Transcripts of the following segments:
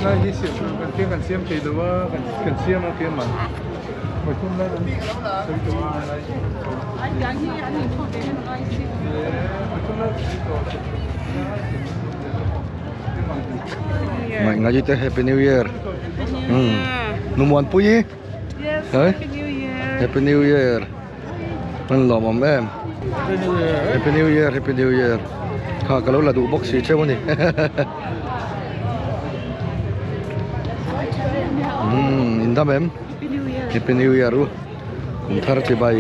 na hi sim kan tiang kan siam ke dawa kan siam na tiang man mai thum na sai to ma lai ai yang hi an ni thong de ai si mai thum na Mai ngaji teh Happy New Year. Numuan pui. yes Hả? happy new year Happy New Year. Mình lò mầm em. Happy New Year, Happy New Year. Khá cả lâu là đủ box xí chơi không nhỉ? Yên tâm em. happy new year Happy New Year ru. Cùng thar chơi bay.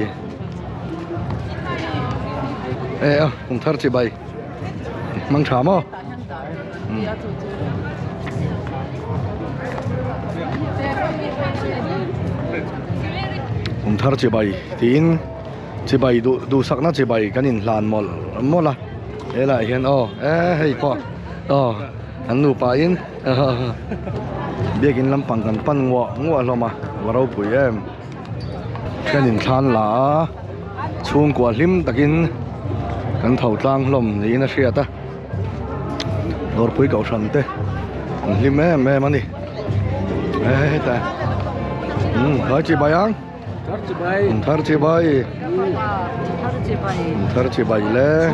Ê, cùng thar chơi bay. Mang trà mà. Cùng thar chơi bay. Tin chơi bay đủ sắc na chơi bay cái nhìn lan mol là. Ê lại hiện hey po. Anh nụ pa in. Biết in lâm bằng gần pan ngọ lo mà. Varau pui em. Cái nhìn lan là chung quả lim takin kan thầu tlang lom ni na ria ta. Dor pui cậu sẵn tê. Lim em anh đi. Ê ta. Thar chơi bay ang. Thar chơi bay. Thar chơi bay le.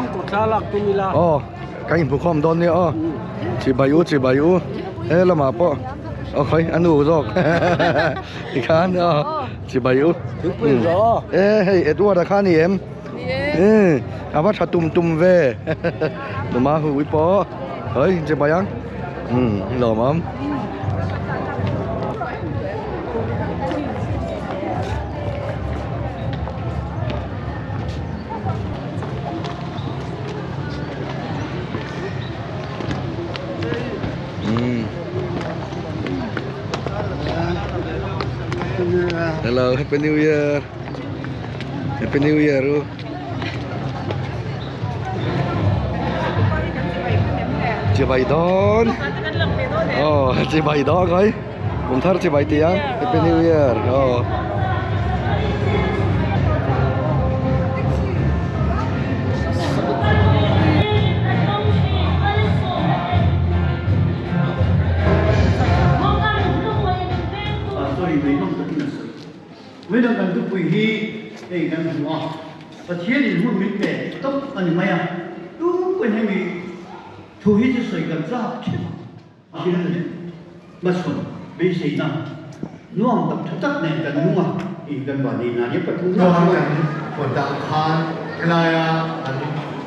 Cái hình phục hôm đón nè chơi bay u. Ê là mà po. Khơi ăn đủ rồi. Thì khán chơi bay u. Ê hey Edward đã khán em. Bắt chặt tum về. Nó mà hủy po. Ơi chơi bay ang. Lò mắm. Hello, Happy New Year. Happy New Year ru. Chị bay đón. Chị bay đó coi. Cùng thar chị bay tiếng. Happy New Year. với đồng cần tụi hi để cần làm ngọ và thiên thì muốn mình về tốc anh mày à đúng quên hay mình thu hít cho sợi cần ra chứ khi đó mà sống bị gì nào nuông tập thất tắc này cần nuông thì cần bảo gì là nhất là cũng cho hắn cần quần đạo khan cái này anh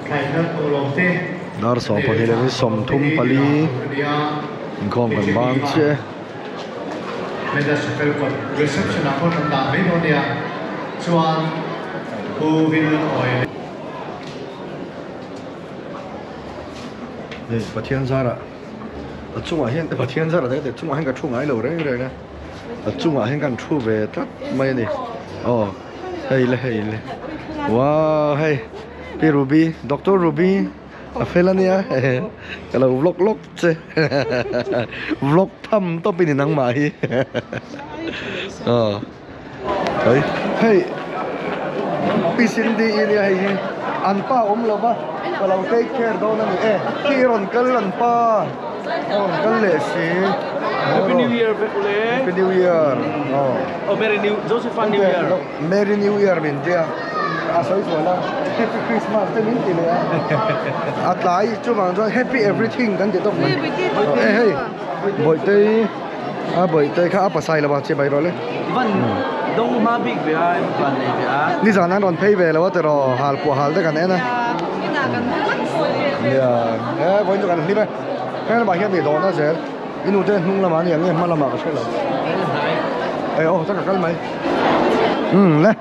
khai thác tổ lòng thế Dar so pa hele ni som thum pali. Khom kan bang che. Nên là sẽ có reception nào cũng làm mấy món này chuan khu viên hỏi Đây, bà thiên gia ạ. Ở chung hiện bà thiên gia là đấy, chung hiện cả chung ai lâu đấy rồi nè. Ở chung hiện cả chung về tắt mấy này. Hey. Wow, hey. P Ruby, Dr. Ruby. Felania. Kalau vlog che. Vlog thăm to pin nang mai. Hey. Pisin di ini hay. Anpa lo ba. Kalau take care daw na ni kiron kalan pa. Kan le si. Happy New Year, Bekule. Happy New Year. Josephine New Year. Merry New Year min dia. Asal itu lah. Happy Christmas tu min dia. Atlai cuma tu happy everything kan dia tu. Hey. Bởi tây khá apa sai là bao chế bay rồi đấy. Đông ma big về ai, toàn này về á. Đi giờ nó còn pay về là what rồi hal của hal đấy cái này nè. Với cho cái này đi về. Cái này bảo hiểm bị đòn nó sẽ. Inu tên nung làm ăn gì mà làm ăn cái là. Tất cả cái máy. Lẽ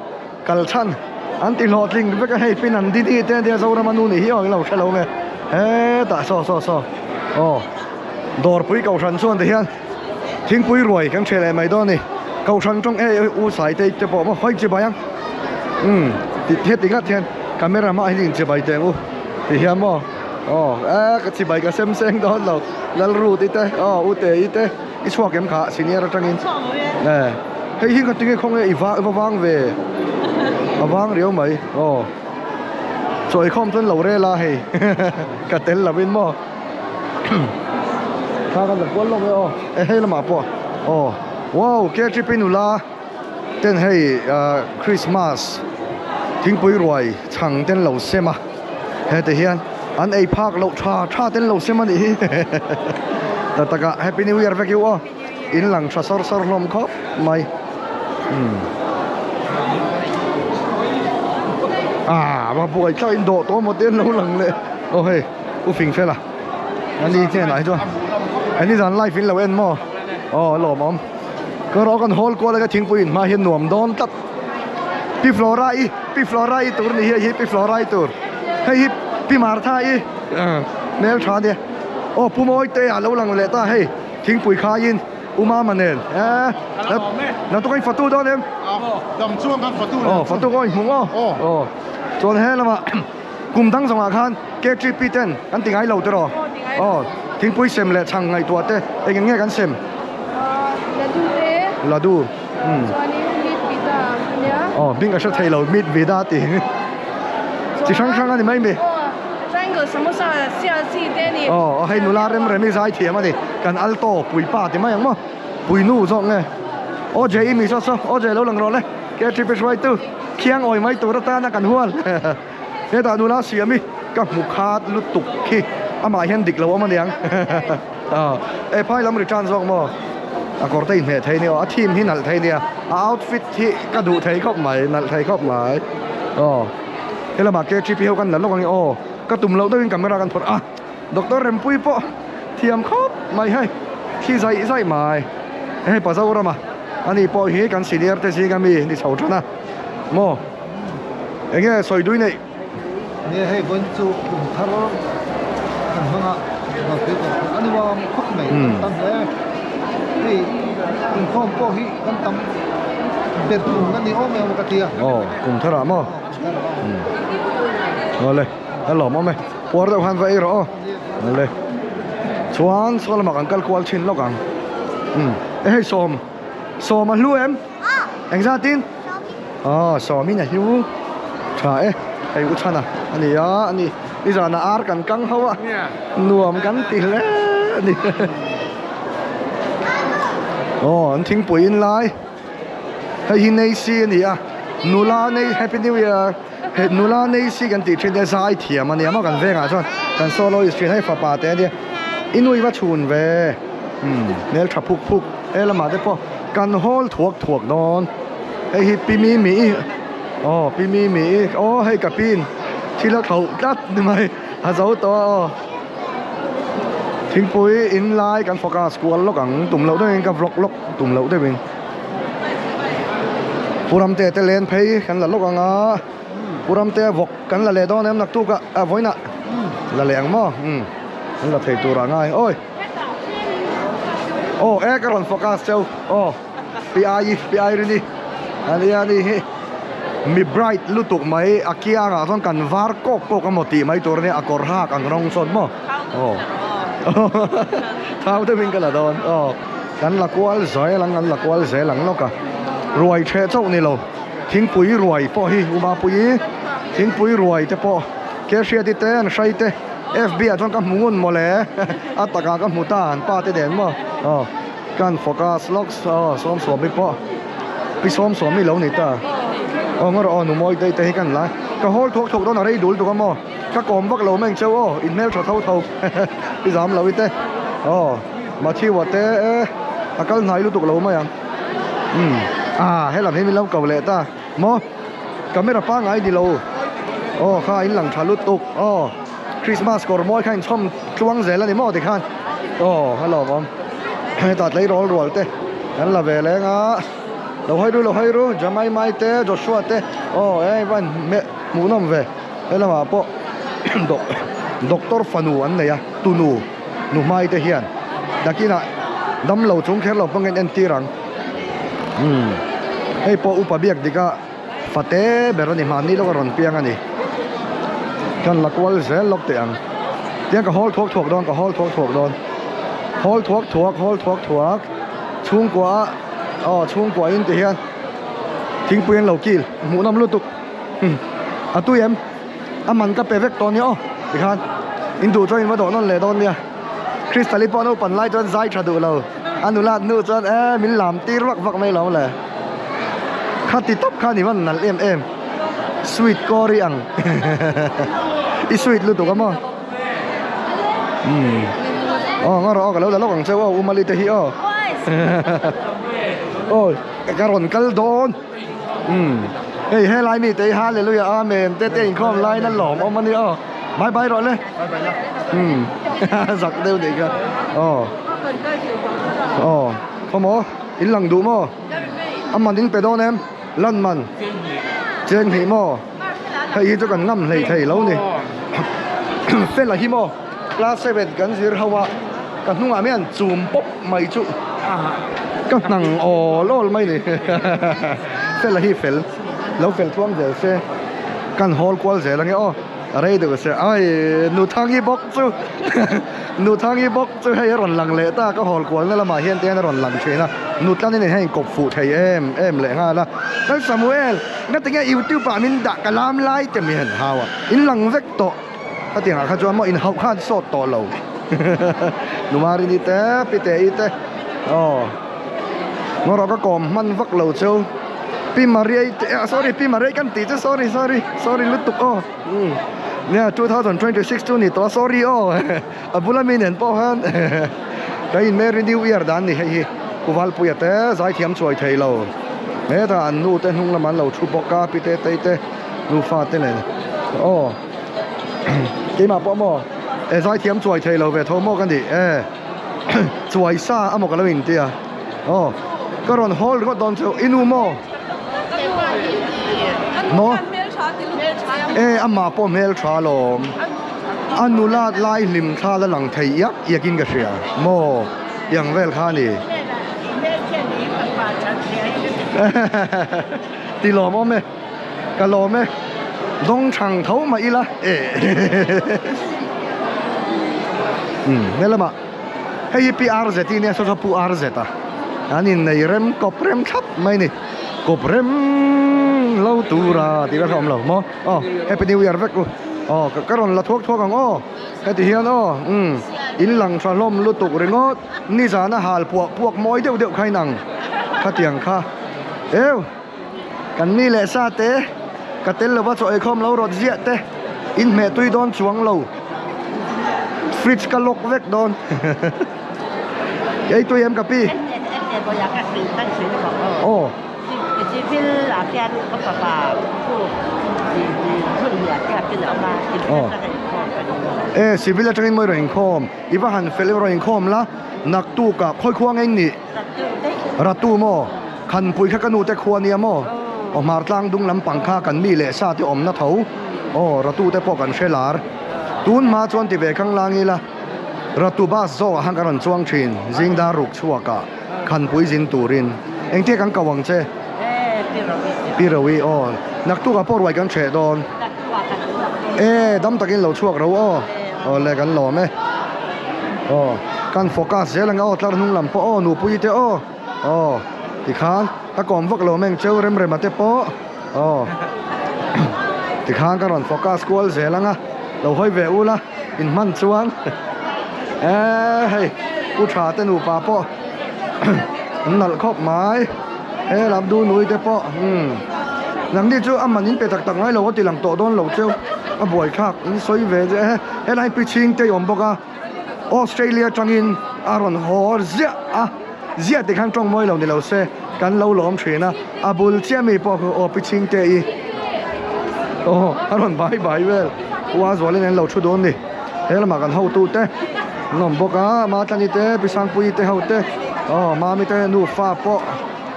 cái chăn. Anh tìm lọt linh với cái hay pin anh đi tên dia zau ramanu này hiểu cái lâu cái lâu nghe. Ta so. Đor pui cầu săn xuân thì hiện. Thiên pui rồi cái chơi lại mày đó này. Cầu săn trong u sải tâyจะบอกว่าค่อยจะไปยังติดเทศติดกันcamera mà anhจะไปแต่u thì hiện mà cáiจะไปcái xem đó làรู้ติดแต่uแต่อีแต่อีช่วงเกมขาสิเนี่ยเราจังอินให้หิ้งกันจริงๆคงไอ้ว่างเวว่างเรียวไหมสวยคอมจนเหล่าเร่ละให้กระเต็นละวินมั่ว ta kan pol lo me o e hei lama po oh wow ke trip inula ten hei Christmas thing pui roi chang ten lo sema he te hian an ei phak lo tha ten lo sema ni ta taka happy new year vek you o in lang tha sor lom khop mai mà buổi cho Indo to một tiếng lâu lần lệ ô hey u phình phê là anh đi thế này cho anh đi dàn live phình lâu em mò lò mom cái đó còn hol qua lại cái tiếng pin mà hiện nuông đón tắt pi flora tour này hi pi flora tour hay hi pi martha i nel cha đi pu moi te à lâu lần lệ ta hey tiếng pui khai in uma manen nó tôi phật tu đó em đầm chuông kan phật tu phật tu coi mùng chọn hết là mà cùng tăng song khan cái trip ten anh tiếng ai lâu tới rồi tiếng pui xem lệ chẳng ngày tuổi thế anh nghe cái xem là du bên cái sẽ thay lâu mít vì đã tiếng chỉ sáng anh thì mấy mì hay nụ la rem rem sai thiệt mà đi cần alto pui pa thì mấy anh mà pui nu rộng nghe vậy mi sao vậy lâu lần rồi đấy cái trip right tu khiang oi mấy tuổi ta na cần hual thế ta nụ la xìa mi các mục khát lút tục khi mà hiện địch lâu mà điang phai lắm rồi chan rộng mà còn tay mẹ thấy nè team hi nal thấy nè outfit hi cả đủ thấy khóc mày nal thấy khóc mày thế là mà cái trip hiếu kan là lúc anh cái tụm lâu tôi camera kan phật doctor rem pui po thiam khóc mày hay khi dạy mày hay bảo sao ra mà anh đi po hi kan senior te si kami đi chầu cho na mo anh nghe soi đuôi này nè hay vẫn chú thằng nó thằng nó cái anh vào khóc mày tâm thế thì cùng phong po hi kan tâm biệt cùng anh đi ôm mèo một cái tia cùng thằng nào mo rồi hello mom me por da han vai ro le chuan sol ma kan kal kwal chin lo kan hey som ma lu em anh ra tin som mi na hiu tha ai u chana ani ni za na ar kan kang hawa nuam kan ti le ni anh thing pui in lai hay hi nei si ni nula nei happy new year hết nula nei si kan ti trên sai thiam anh mà kan ve nga chon kan solo street hay fa pa te dia inui wa chun ve nel tha phuk ela ma de po kan hol thuak don ei pi mi hay ka pin thila thau tat ni mai a zo to thing pui in lai kan focus school lo kang tum lo de ka vlog tum lo de bin puram te len phei kan la lo kang puram te vok kan la le don em nak tu ka voina la leng mo la thei tu ra ngai oi karon focus chau pi ri ni ani mi bright lutuk mai akia nga thon kan var kok amoti mai tur ne akor ha kang rong son mo thao te min kala don kan la kwal zoi lang lo ka ruai the chau ni lo thing pui ruai po hi uma pui thing pui ruai te po ke sia ti ten sai te fb a chon ka mungun mo le ataka ka mutan pa te den mo kan focus locks som mi po pi som mi lo ni ta ngor nu moi te kan la ka hol thok don a rei dul tu ka mo ka kom bak lo meng cheu in mail thau pi jam lo ite ma chi wa te akal nai lu tu lo ma yang hay làm thêm lâu cầu lệ ta mo camera pa ngai đi lâu kha in lang thalut tuk Christmas kor moi khain chom chuang zel ani mo de khan hello mom ta lấy rol te an la ve le nga lo hai ru jamai mai te Joshua te van me mu nom ve hello ma po doctor fanu an ne ya tunu nu mai te hian dakina dam lo chung kher lo pangen en tirang hey po upabiak dika fate berani mani lo ron piang ani kan lakwal zel lok te ang tiang ka hol thok don ka hol thok don hol thok chung kwa in te hian thing puyen lo kil mu nam lu tuk atu em aman ka pe vek ton yo ikhan in du cho in wa do non le don nia Crystal pon no pan lai chuan zai thadu lo anulat nu chuan min lam tir vak mai lo le khati top khani man nal em sweet Korean i sweet lu tu ka mo ngaro ka lo la lo kang cheu umali te hi ôi cái rồn cල් đón hey hey lai mi te hallelujah amen te te không lai nó lỏm ông anh đi bye bye rồi lên giặc đều đấy cơ không có in lằng đủ mò âm mình in bê đôn em lần mình trên thì mò hay cho cần ngâm thầy lâu nè phê là hi mò class 7 gần gì hawa cần nung amen zoom pop mày chú cái năng lol mấy nè phê là hi phê lâu phê thuang giờ phê cần hall qual giờ là nghe ở đây được sẽ ai nụ thang y bốc chú nụ thang y bốc chú hay ròn lằng lệ ta có hall qual nên là mà hiện tại nó ròn lằng chuyện à nụ thang này hay cột phụ thầy em lệ ha là cái Samuel nó tiếng nghe YouTube bà mình đã cả làm like thì mình hào à in lằng vết to cái tiếng à khai cho mà in học khai sốt to lâu nụ mà đi té bị té té nó đó có còn man vắt lâu châu Pi Maria sorry Pi Maria kan ti chứ sorry lút tục nè 2026 ni to sorry abula minen po han cái Merry New Year dan ni hi kuwal puya te zai thiam choi thei lo me ta an nu te hung laman lo thu boka pi te te nu fa te le cái mà po mo zai thiam choi thei lo ve tho mo kan di choi sa amo ka lo in tiก็รอนฮอลก็ตอนเช้าอินูโมโมอามาปอเมลชาลมอนุลาดไล่ลิมชาละหลังไทยอยากกินกระเชียโมอย่างเวลคานี่ตีหล่อมอเมกะหล่อเมดงช่างเท้ามาอีละเนี่ยละมาให้ปีอาร์เซตีเนี่ยชอบปูอาร์เซตาอันนี้ในเรมกบเรมชับไม่นี่กบเรมเล่าตูราที่เราทำเราโมแฮปปี้นิวเอียร์เวกูก็รอนละทวกกันให้ที่เฮียนอินหลังชาลมลุตุกเรงนี่จานะหาลพวกมอยเดียวใครนังข้าเตียงข้ากันนี่แหละซาเตะกะเต็นเลยว่าจะไอ้คอมเรารถเสียเตะอินเมตุยโดนช่วงเราฟริชกะลกเวกโดนไอ้ตัวเอ็มกับพี่这边那边我爸爸สิวิลจังไม่รู้อินคอมอีว่าหันเฟลรู้อินคอมละนักตู้กับค่อยควงเองนี่รัตตู้โมขันปุยข้ากันนูแต่ควนี่โมมาตั้งดุงลำปังข้ากันมีเละซาที่อมนัทเขารัตตู้แต่พอกันเชลาร์ตูนมาจวนที่เวข้างล่างนี่ละรัตตู้บ้าโซ่หังกันจวงชินจิงดารุกชัวกะขันปุยจินตูรินเองที่กันกวังเจปีระวีนักตู้กับพ่อรวยกันเฉดอนดำตะกินเราช่วงเราเล่กันหล่อไหมการโฟกัสเยอะแล้วตลาดนุ่งลำปอหนูปุยเตติค้างตะกอมพวกเราแม่งเจ้าเริ่มมาเตปติค้างการโฟกัสกวลเสียแล้วไงเราค่อยเวอุละอินมันชวนผู้ชายเต้นหูป่าปอนั่นครอบไม้รับดูหนุ่ยเตปหลังที่เจ้าอามันยินไปตักไว้เราก็ตีหลังโตโดนเราเจ้าบ่อยคักนี่สวยเวจอะไรไปชิงเตยอมบอกว่าออสเตรเลียจังอินอารอนฮอร์เสียที่ข้างตรงมวยเราเนี่ยเราเสกันเราหลอมเฉยนะอาบุลเจ้าไม่พอคือไปชิงเตยอารอนบายเวลว่าสวยเลยเนี่ยเราชุดโดนดิเรามากันเฮาตูเตนอมบอกว่ามาทันทีเตไปสังปุยเตเฮาเตมาไม่เตนูฟ้าปอ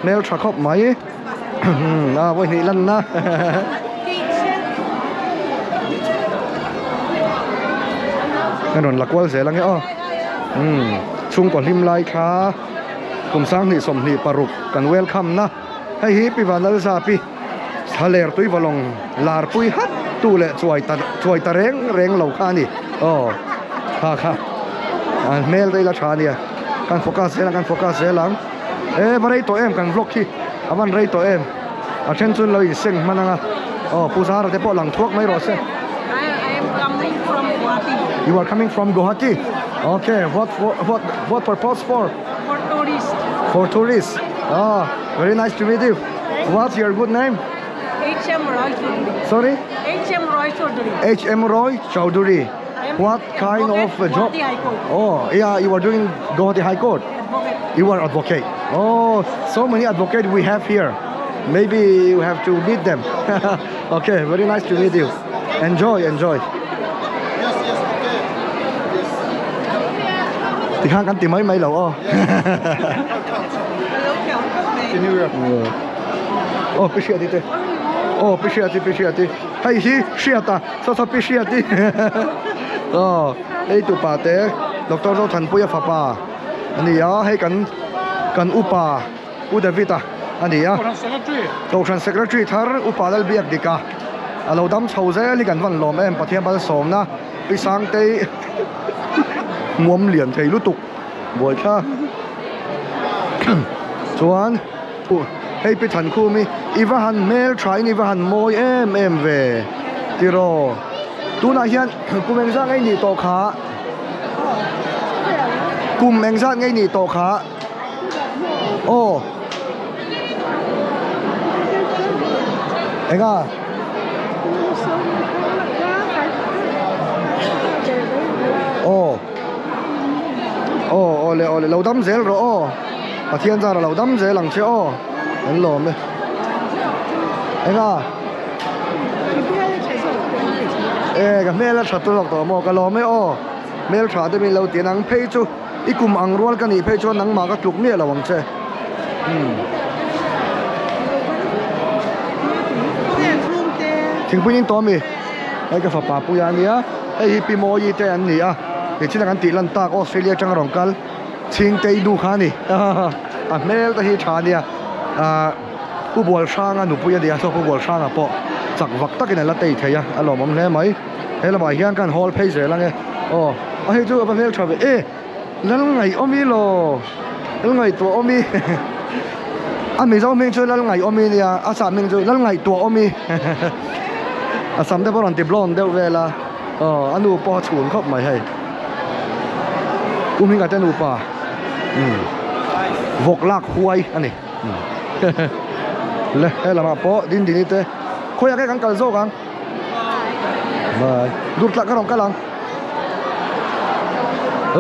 เมลชักครบไหมวันนี้ลั่นนะกันนนหลักว่าเสียแล้วไงชุ่มก่อนริมไล่ขาคุมสร้างนี่สมนี่ปรุกกันเวลคัมนะให้ฮิปปี้วันละซาปีทะเลตุยวลงลาร์ปุยฮัตตู้เละช่วยตะเร่งเหล่าข้านี่ค่ะเมลได้ละชาเนี่ยการโฟกัสเสียหลังการโฟกัสเสียหลังมาได้ตัวเอ็มกันบล็อกที่วันได้ตัวเอ็มเช่นส่วนเราอีกเส้นมันนะผู้สาวเราจะปอหลังทวกไม่รอเส้น I am coming from Guwahati. You are coming from Guwahati? Okay, what purpose for? For tourists. For tourists. Oh, very nice to meet you. What's your good name? H.M. Roy Choudhury. Sorry? H.M. Roy Choudhury. H.M. Roy Choudhury. What kind of job? Guwahati High Court. Oh, yeah, you are doing Guwahati High Court. Advocate. You are advocate. Oh, so many advocates we have here. Maybe you have to meet them. Okay, very nice to meet you. Enjoy. Thì khang ăn tìm mấy lẩu ô. Oh, appreciate it. Oh, appreciate it. Hey, he, shiata. So appreciate it. Oh, đây tụ bà tế, Dr. Rô Thần Pui Papa. Anh ấy hay cần upa, Udavita. Anh ấy Doctor Secretary thar upa dal biak dika. Alo dam chau ze li kan van lom em pathiam ba som na. Pi sang te muam lian thei lu tuk. Boi kha. Chuan hey pi than khu mi iwa han mail try ni wa han moi em ve. Tiro. Tu na hian kumeng sang ai ni to kha. Kumeng sang ai ni to kha. Oh. Anh à. Ole lâu đâm dễ rồi. À thiên gia là lâu đâm dễ lằng chứ. Anh lồm đi. Anh à. Cái mẹ là chặt tôi lọc tổ mò cái lồm ấy mẹ là chặt tôi mình lâu tiền ăn pay chú. Ít cùng ăn ruột cái này pay chú nắng mà cái chục mẹ là vắng chứ. Chính phủ nhân tố mi, cái pháp pháp bùi anh nhá, cái pi mô y tế anh nhá, cái chỉ là cái tỷ lần ta Australia chẳng rong cal, chính tây du khá nè, mail ta hi chả nè, u bùa sang anh bùi anh nhá, so u bùa sang à po, chắc vật tắc cái này là tây thế ya, alo mắm nghe mấy, hay là bài hiền can hall page rồi là nghe, hay chú ở mail travel, lần ngày omi lo, lần ngày tua omi. Anh mình mình chơi lần ngày omi nè, Assam mình chơi lần ngày tua omi. Assam đây bọn anh blonde đâu về là, anh u po chuồn khóc mày hay. Mình cả tên u pa, vok lạc huay anh này. Lẽ hay là mà po din din thế, khôi cái căng calzo căng. Mà đút lại cái rong cái lăng.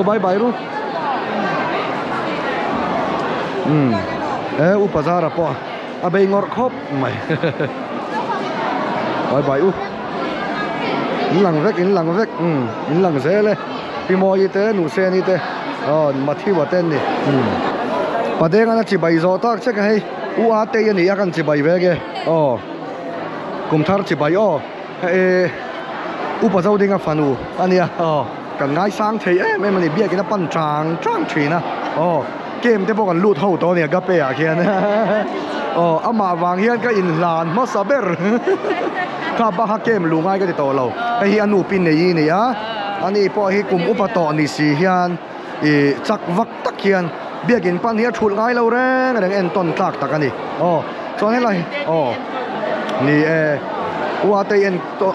Bye luôn. Upazara po. Abay ngor khop mày. Bye in lang vek. In lang zele. Pimo ite nu sen ite. Mà thi vào tên đi. Bà đen anh chỉ bày gió tak chắc hay. Ate yani akan chỉ bày về cái. Cùng thar chỉ bày upazau dinga fanu. Ania cần ngay sang thấy mấy mình biết cái nó pan trang tree na. Game te bokan lut ho to ne gape a khian ama wang hian ka in lan ma saber ka ba ha game lu ngai ka ti to lo ai hi anu pin nei ni a ani po hi kum upa to ni si hian chak vak tak hian biakin pan hi thul ngai lo reng reng en ton tak tak ani chon he lai ni uate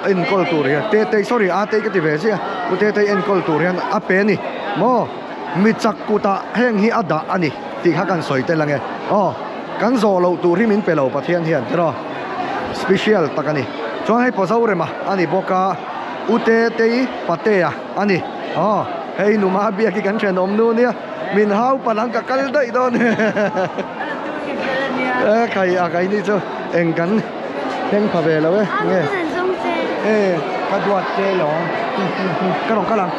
en kultur hi te sorry ate ka ti ve sia ute en kultur hian a pe ni mo mi chak kuta heng hi ada ani ti kha kan soi te lange kan zo lo tu ri min pelo pathian hian tro special takani chon hai pozau re ma ani boka ute te patea ani hei nu ma bia ki kan chen om nu nia min hau palang ka kal dai don kai ni cho eng kan heng pha ve lo nge ka duat che lo ka lang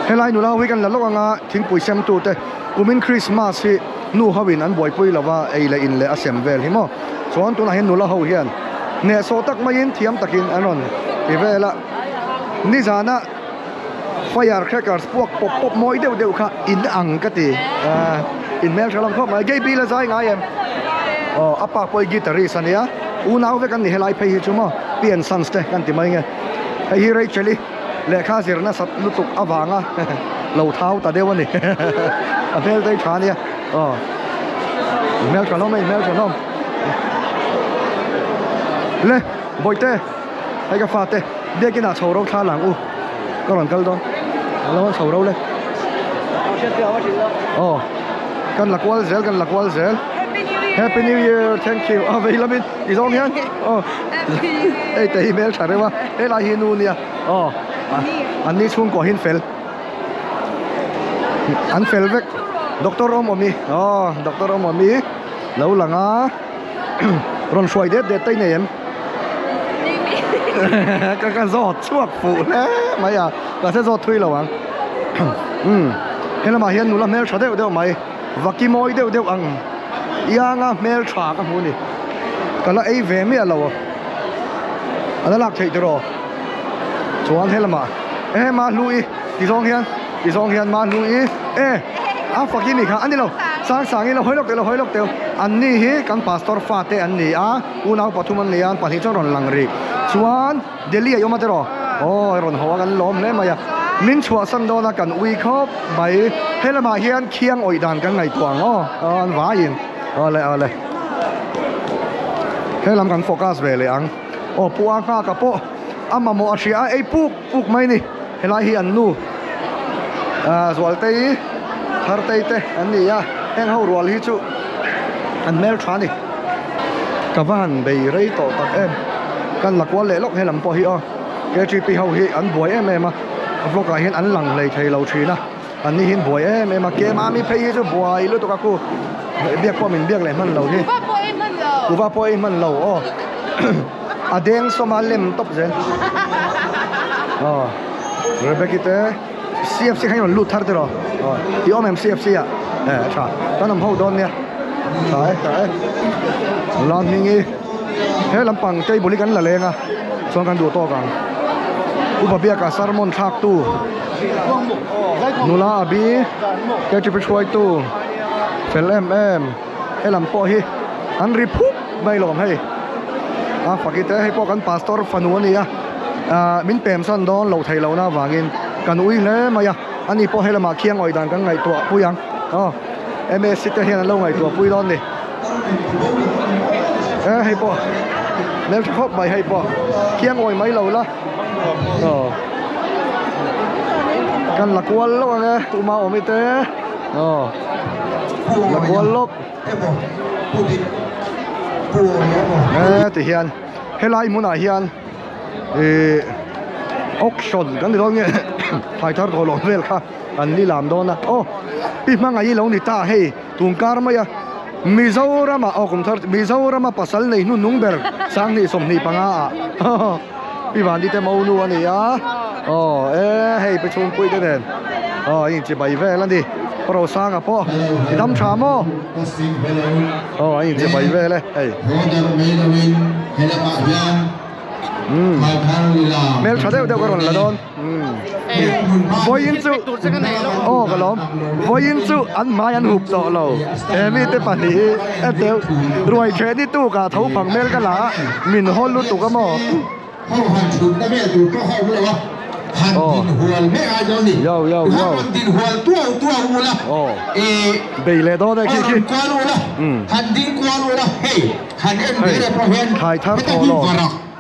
helai nu lau hi kan la lo anga thing pui sem tu te kumin Christmas hi nu hawin an boi pui lawa ei la in le asem vel hi mo chuan tu na hin nu la ho hian ne so tak mai in thiam takin anon i vela ni zana firecrackers puak pop moi deu kha in ang ka ti in mel thalam kho mai gei bi la zai ngai em apa poi guitarist ania u nau ve kan ni helai phei hi chumo pian sons te kan ti mai nge hi rei cheli le kha zirna sat lutuk awanga lo thau ta dewani apel dai thania mel kanom le boite ai ka fate de kina choro tha lang u ka ron kal don lâu sầu đâu lên cần là qual zel cần là qual zel Happy New Year thank you vậy là mình đi xong nhá ấy tại email trả đấy mà ấy là hiền nu nè anh đi xuống của hiền phèn anh phèn vek Dr. Omomi Dr. Omomi lâu là ngã rồi xoay đét tay này em cái giọt chuột phụ đấy mày à cái sẽ giọt thui lâu anh thế là mà hiền nu là mail trả đều mày và kim môi đều ăn ia nga mail trả cái món này cái là ấy về mấy lâu anh đã lạc thấy rồi chuan thế là mà lui đi xong hiền mà lui phát cái này anh đi lâu sáng lâu hối lộc tiêu anh đi hi căn pastor phát thế anh đi unau pathuman lian pathi cho ron langri chuan Delhi ayo mà rồi ron hoa kan lom le maya min chua san do na kan ui khop bai thế là mà hiền khiang oi dan kan ngai tuang an va in ale thế làm kan focus về le ang puang ka ka po ama mo asia ei puk mai ni helai hi an nu zwal tei har tei te an ni ya heng ho rual hi chu an mel thani kavan bei rei to tak em kan lakwa le lok helam po hi KGP ho hi an buai em a vlog a hian an lang lei thei lo thina an ni hin buai em a ke ma mi phei hi chu buai lu to ka ku biak po min biak le man lo hi ku va po in man lo adeng somalem top zen Rebecca CFC hay là lụt thar rồi thì ông em CFC chả ta nằm hậu đòn nha trái làm nhưงี้thế làm bằng cây bồ gắn là lên xong căn đồ to càng u bia cả salmon thác tu nula abi cái chụp xoay tu fel em thế làm po hi anh ripuk bay lom hay phải cái hay po căn pastor phanu này min pem san don lo thei lo na wangin kan ui le maya ani po hela ma khiang oi dan kan ngai to puyang ms sit hian lo ngai to pui don ni hay po lel khop bai hay po khiang oi mai lo la kan la kwal lo nga uma omite la kwal lo ti hian helai muna hian auction kan di dong phải thar ko lo vel kha an li lam don na pi ma ngai lo ni ta he tungkar ma ya Mizoram kum thar Mizoram pasal nei nu nung ber sang ni som ni panga pi van di te mau nu ani ya hei pe chung pui te den in chi bai ve lan di pro sang a po dam tha mo in chi bai ve le hei mel chade udah koron ladon voin chu kalom voin chu an mai an hup to lo mi te pani teu ruai khe ni tu ka thau phang mel ka la min hol lu tu ka mo yo din hual tua ula bei le do da ki quan ula han din quan ula hey han en be le prohen khai thar to lo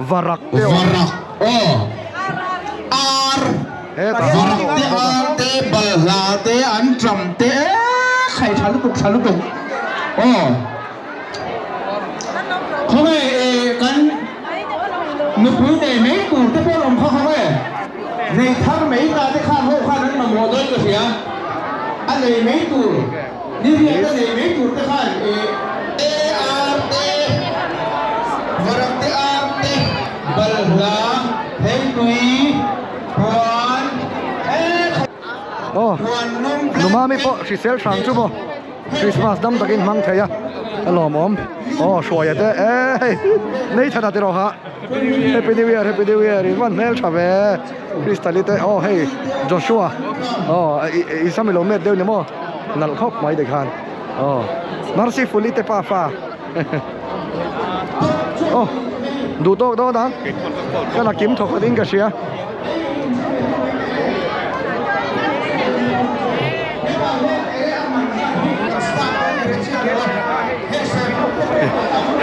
varak teo ar te balha te an tram te khai chalu tuk không ai kan nu phu de mấy cụ te po lom kha kha này thằng mấy ta cái khăn hộ khănนั้นมาหมดเลยก็เสียอันนี้ไม่ถูกนี่เรียกอันนี้ไม่ถูกแต่ขันARTวรักARTบัลลาเฮงตุยควันnu ma mi po si sel sang chu bo Christmas dam takin mang theya alom shoi ate nei thada te ro ha Happy New Year Ivan mel chave Kristalite hey Joshua isamilo met deu nemo nal khop mai de khan mercifully te pa fa du to do da kana kim thok din ka sia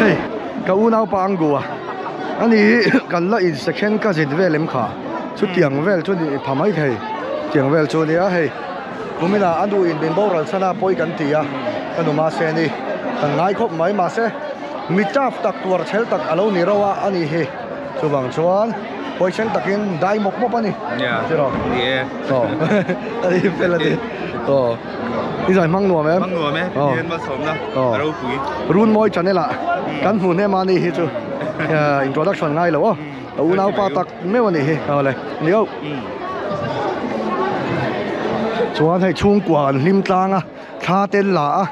hey ka unau pa angua ani kan la in section ka zin velem kha chu tiang vel chu ni phamai thei tiếng vel chu nia hei kumina anu in bin boral sana poi kan tia anu ma se ni kan ngai khop mai ma se mi chaf tak tuar chel tak alo ni rawa ani he chu bang chuan poi chen takin dai mok mok ani chiro to ani pela ni to đi rồi mang nùa mấy điên mà sống đâu đâu quý run môi chắn này là cắn hùn em ăn đi hết chứ introduction ngay rồi u nào pa tắc mấy vấn đề hết này nếu chú anh hay chung quản lim tang à tha tên là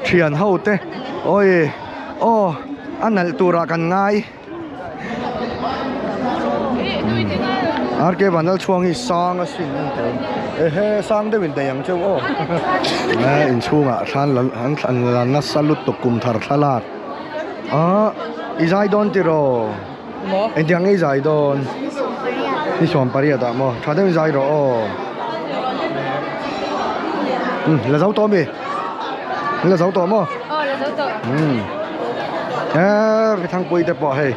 truyền hậu thế ôi anh này tu ra cần ngay cái vấn đề chuông thì sang xin sang đây mình để yang châu ô in chung à san anh là salut tục cùng thar salat izai don tiro anh tiếng izai don đi xóm Paris à mo cha đây izai rồi là dấu to mi là dấu to mo là dấu to cái thằng quỳ đẹp bỏ hay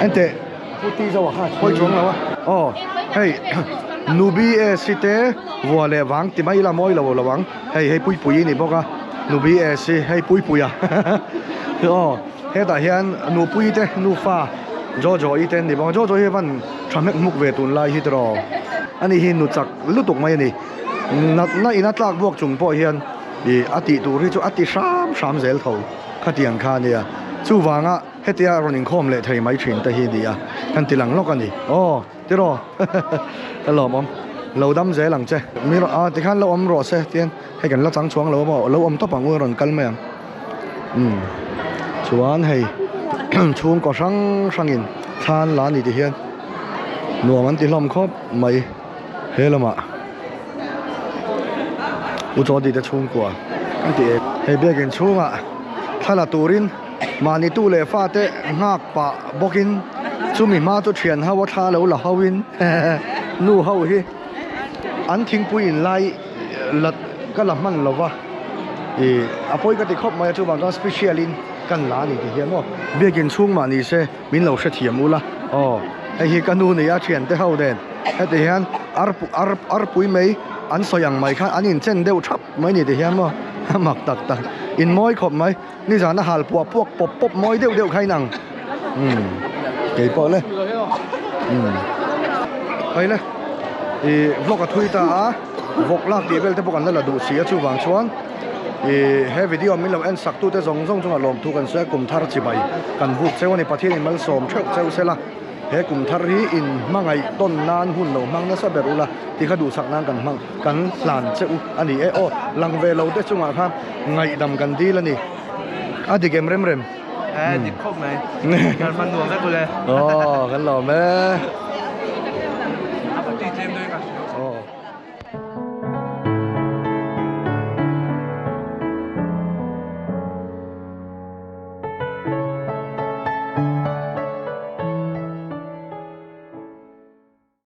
anh tệ puti dấu à quay xuống đâu hey nubi site vole wang ti mai la moi lo lo wang hey pui pui ni boka nubi si hey pui à he ta hian nu pui te nu fa jo iten ni bang jo he van tramek muk ve tun lai hi tro ani hi nu chak lutuk mai ni na ina tlak buak chung po hian i ati tu ri chu ati sam zel tho khatiang kha nia chu wanga hetia running khom le thei mai thin ta hi dia kan tilang lok ani tiro hello mom lâu đâm dễ lằng che mi thì khăn lâu ấm rõ xe tiên hay cần lắc trắng xuống lâu ấm tóc bằng ngôi rồi cân mày chuan hay chuông có sang in than lá này thì hiền nuông anh tìm lòng khóc mày hết là mà u cho đi để chuông qua anh thì hay biết cái chuông à thay là turin mà ni tu lệ pha te ngạc pa bokin chú mình ma tu truyền hao tha lâu là hao win nu hao hi anh thinh pui lại lật cái làm măng lâu va apoi cái khop mai chú bằng con specialin căn lá này thì hiếm không biết kiến chung mà ni se min lâu sẽ thiểm u la ai hi cái nu này à truyền tới hao đen cái thì hiền ar pui mấy anh soi yang mai khăn anh in chân đều chắp mấy này thì hiếm không mặc tắc in môi khop mấy ni giờ nó hal puộc pop môi đều khai năng cái bỏ lên hay lên vlog thui ta vlog lạc đi về tới bọn là đủ xía chú vàng chuan he video mình làm anh sắc tu tới giống chung là lom thu cần sẽ cùng thar chỉ bày cần vuốt xe này phát hiện mình xóm trước xe xe là he cùng thar hi in mang ngày tôn nan hun lâu mang nó sẽ bể là thì khá đủ sắc nan cần mang cần làn xe anh ấy lăng về lâu tới chung à tham ngày đầm cần đi là nè thì game rem đi khóc này cần phân luồng rất là gần lò mẹ